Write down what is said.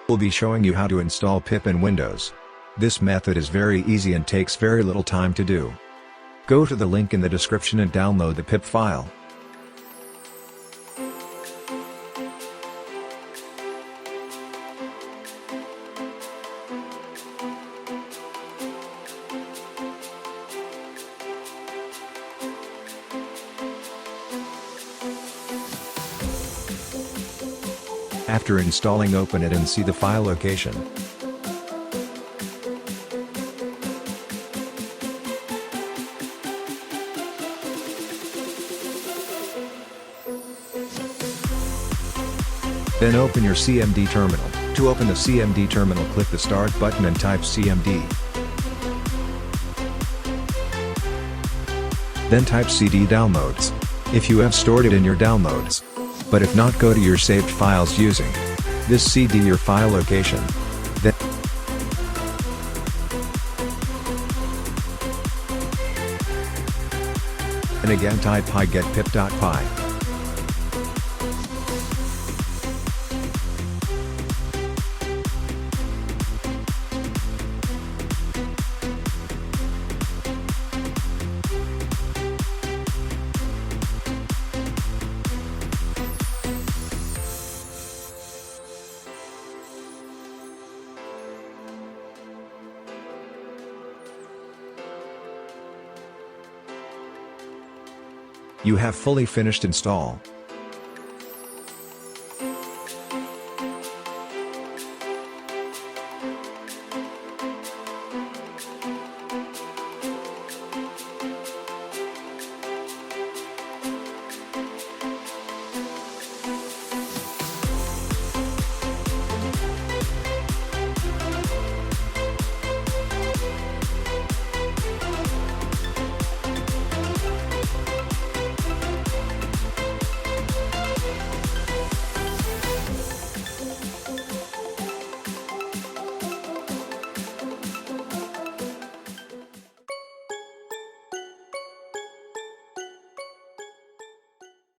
We'll be showing you how to install pip in Windows. This method is very easy and takes very little time to do. Go to the link in the description and download the pip file. After installing, open it and see the file location. Then open your CMD terminal. To open the CMD terminal, click the Start button and type CMD. Then type CD downloads, if you have stored it in your downloads. But if not, go to your saved files using this CD your file location. Then and again type pygetpip.py. You have fully finished install.